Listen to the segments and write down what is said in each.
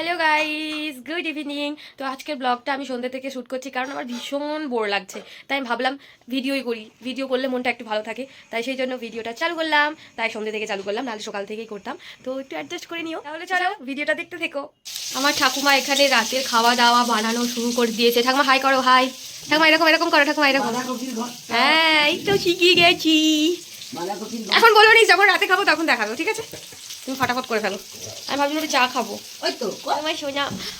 Hello guys, good evening. তো আজকের ব্লগটা আমি সন্ধ্যে থেকে শ্যুট করছি কারণ আমার ভীষণ বোর লাগছে। তাই আমি ভাবলাম ভিডিওই করি, ভিডিও করলে মনটা একটু ভালো থাকে। তাই সেই জন্য ভিডিওটা চালু করলাম, তাই সন্ধ্যে থেকে চালু করলাম, নাহলে সকাল থেকেই করতাম। তো একটু অ্যাডজাস্ট করে নিও। তাহলে চলো ভিডিওটা দেখতে থেকো। আমার ঠাকুমা এখানে রাতের খাওয়া দাওয়া বানানো শুরু করে দিয়েছে। ঠাকুমা হাই করো, হাই। ঠাকুমা এরকম এরকম করো, ঠাকুমা এরকম। হ্যাঁ, এই তো শিখিয়ে গেছি। এখন বলবো নি, যখন রাতে খাবো তখন দেখাবো, ঠিক আছে? তুমি ফটাফট করে ফেলো। আমি ভাবলাম চা খাবো। ওই তো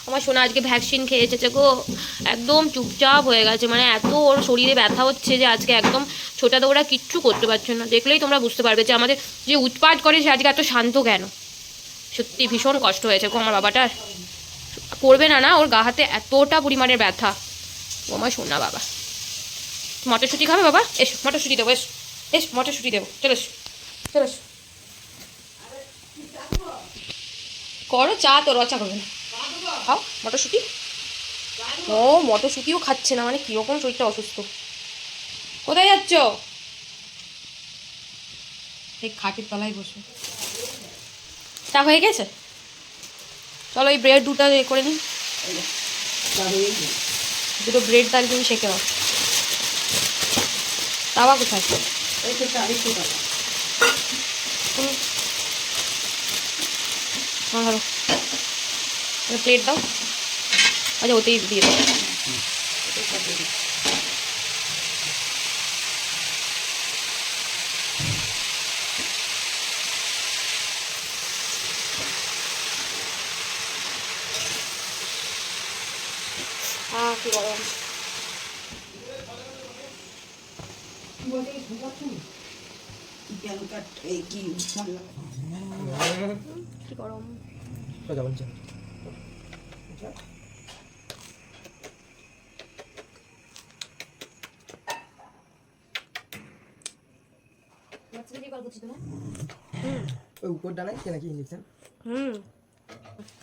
আমার সোনা আজকে ভ্যাকসিন খেয়েছে গো, একদম চুপচাপ হয়ে গেছে। মানে এত ওর শরীরে ব্যথা হচ্ছে যে আজকে একদম ছোটা দৌড়া কিচ্ছু করতে পারছে না। দেখলেই তোমরা বুঝতে পারবে যে আমাদের যে উৎপাত করে সে আজকে এত শান্ত কেন। সত্যি ভীষণ কষ্ট হয়েছে গো আমার বাবাটার। করবে না না, ওর গা হাতে এতটা পরিমাণের ব্যথা। ও আমার সোনা বাবা। মটরশুঁটি খাবে বাবা? এস মটরশুঁটি দেবো, এস এস মটরশুঁটি দেবো, চলো চলো করো চা। তো রচা করবে না, খাও মটরশুঁটি। ও মটরশুঁটিও খাচ্ছে না, মানে কিরকম শরীরটা অসুস্থ। কোথায় যাচ্ছ? এই খাটের তলায় বসে। চা হয়ে গেছে, চলো এই ব্রেড দুটো এ করে নিই। দুটো ব্রেড তাহলে তুমি সেঁকে নাও। তাওয়া কোথায়? ভালো প্লেট দাও। আচ্ছা ওতেই দিয়ে দাও। কি গরম। কি গরম।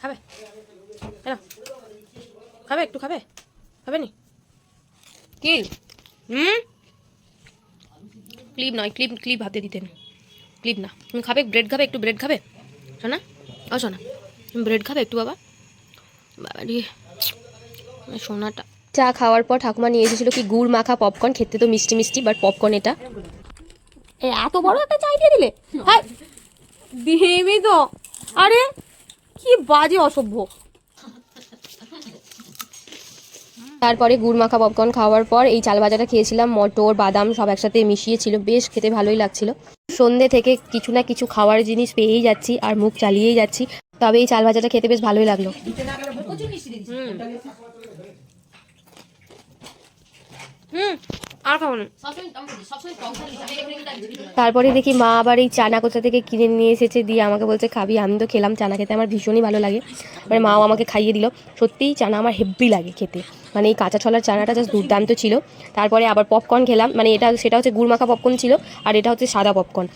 খাবে খাবে একটু খাবে, খাবে নি? কি ক্লিপ নয়, ক্লিপ ক্লিপ হাতে দিতেন, ক্লিপ না। তুমি খাবে ব্রেড খাবে, একটু ব্রেড খাবে শোনা? ও শোনা, তুমি ব্রেড খাবে একটু? বাবা বাবা রে সোনাটা। চা খাওয়ার পর ঠাকুমা নিয়ে এসেছিলো কি গুড় মাখা পপকর্ন। খেতে তো মিষ্টি মিষ্টি, বাট পপকর্ন এটা এত বড় একটা চাই দিয়ে দিলে। হ্যাঁ দিবি তো। আরে কি বাজে অসভ্য। তারপরে গুড় মাখা পপকর্ন খাওয়ার পর এই চাল ভাজাটা খেয়েছিলাম। মটর বাদাম সব একসাথে মিশিয়ে ছিল, বেশ খেতে ভালোই লাগছিল। সন্ধ্যে থেকে কিছু না কিছু খাওয়ার জিনিস পেয়েই যাচ্ছি আর মুখ চালিয়েই যাচ্ছি। তবে এই চাল ভাজাটা খেতে বেশ ভালোই লাগলো। আর খাবো না। তারপরে দেখি মা আবার এই চানা কোথা থেকে কিনে নিয়ে এসেছে, দিয়ে আমাকে বলছে খাবি। আমি তো খেলাম, চানা খেতে আমার ভীষণই ভালো লাগে। মানে মাও আমাকে খাইয়ে দিল। সত্যিই চানা আমার হেব্বি লাগে খেতে, মানে এই কাঁচা ছোলার চানাটা জাস্ট দুর্দান্ত ছিল। তারপরে আবার পপকর্ন খেলাম, মানে সেটা হচ্ছে গুড় মাখা পপকর্ন ছিল, আর এটা হচ্ছে সাদা পপকর্ন।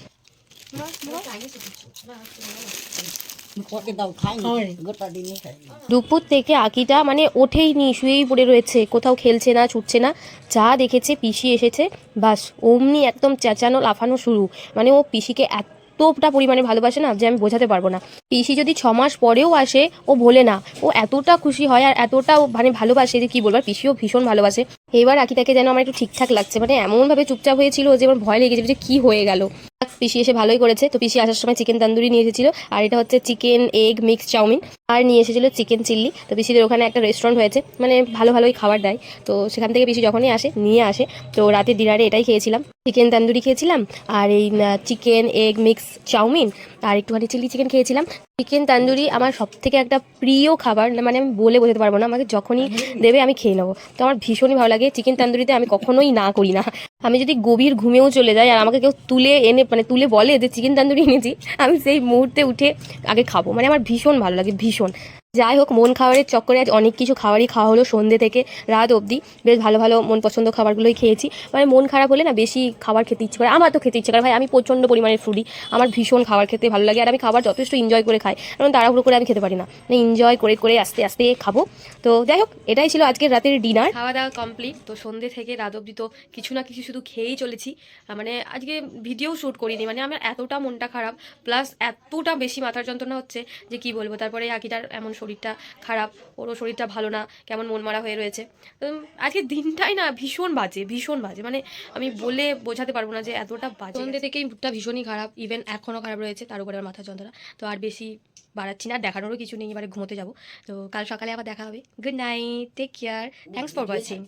দুপুর থেকে আকিটা মানে ওঠেই নি, শুয়েই পড়ে রয়েছে, কোথাও খেলছে না, ছুটছে না। যা দেখেছে পিসি এসেছে, বাস অমনি একদম চেঁচানো লাফানো শুরু। মানে ও পিসিকে এতটা পরিমাণে ভালোবাসে না যে আমি বোঝাতে পারবো না। পিসি যদি 6 মাস পরেও আসে ও ভোলে না, ও এতটা খুশি হয় আর এতটা মানে ভালোবাসে যে কি বলবো। পিসিও ভীষণ ভালোবাসে। এবার আকিটাকে যেন আমার একটু ঠিকঠাক লাগছে, মানে এমনভাবে চুপচাপ হয়েছিল যে আমার ভয় লেগে যাবে যে কি হয়ে গেল। পিসি এসে ভালোই করেছে। তো পিসি আসার সময় চিকেন তান্দুরি নিয়ে এসেছিল, আর এটা হচ্ছে চিকেন এগ মিক্স চাউমিন, আর নিয়ে এসেছিল চিকেন চিল্লি। তো পিসিদের ওখানে একটা রেস্টুরেন্ট হয়েছে, মানে ভালো ভালোই খাবার দেয়। তো সেখান থেকে পিসি যখনই আসে নিয়ে আসে। তো রাতের ডিনারে এটাই খেয়েছিলাম, চিকেন তান্দুরি খেয়েছিলাম, আর এই চিকেন এগ মিক্স চাউমিন, আর একটুখানি চিলি চিকেন খেয়েছিলাম। চিকেন তান্দুরি আমার সব থেকে একটা প্রিয় খাবার, মানে আমি বলে বোঝাতে পারবো না। আমাকে যখনই দেবে আমি খেয়ে নেবো। তো আমার ভীষণই ভালো লাগে চিকেন তান্দুরিতে, আমি কখনোই না করি না। আমি যদি গভীর ঘুমেও চলে যাই আর আমাকে কেউ তুলে এনে মানে তুলে বলে যে চিকেন তান্দুরি এনেছি, আমি সেই মুহূর্তে উঠে আগে খাবো। মানে আমার ভীষণ ভালো লাগে, ভীষণ। যাই হোক, মন খাবারের চক্করে আজ অনেক কিছু খাবারই খাওয়া হলো সন্ধ্যে থেকে রাত অবধি। বেশ ভালো ভালো মন পছন্দ খাবারগুলোই খেয়েছি। মানে মন খারাপ হলে না বেশি খাবার খেতে ইচ্ছে করে, আমার তো খেতে ইচ্ছে করে ভাই। আমি প্রচণ্ড পরিমাণে ফুডি, আমার ভীষণ খাবার খেতে ভালো লাগে, আর আমি খাবার যথেষ্ট এনজয় করে খাই, কারণ তাড়াহুড়ো করে আমি খেতে পারি না। মানে এনজয় করে করে আস্তে আস্তে খাবো। তো যাই হোক, এটাই ছিল আজকের রাতের ডিনার। খাওয়া দাওয়া কমপ্লিট। তো সন্ধ্যে থেকে রাত অবধি তো কিছু না কিছু শুধু খেয়েই চলেছি। মানে আজকে ভিডিও শ্যুট করিনি, মানে আমার এতটা মনটা খারাপ, প্লাস এতটা বেশি মাথার যন্ত্রণা হচ্ছে যে কি বলবো। তারপরে আকিটার এমন শরীরটা খারাপ, ওরও শরীরটা ভালো না, কেমন মন মারা হয়ে রয়েছে। আজকে দিনটাই না ভীষণ বাজে, ভীষণ বাজে, মানে আমি বলে বোঝাতে পারবো না যে এতটা বাজে। সন্ধ্যে থেকেই মুডটা ভীষণই খারাপ, ইভেন এখনও খারাপ রয়েছে, তার উপরে আমার মাথা যন্ত্রণা। তো আর বেশি বাড়াচ্ছি না, দেখানোরও কিছু নেই, এবারে ঘুমোতে যাবো। তো কাল সকালে আবার দেখা হবে। Good night, take care, thanks for watching.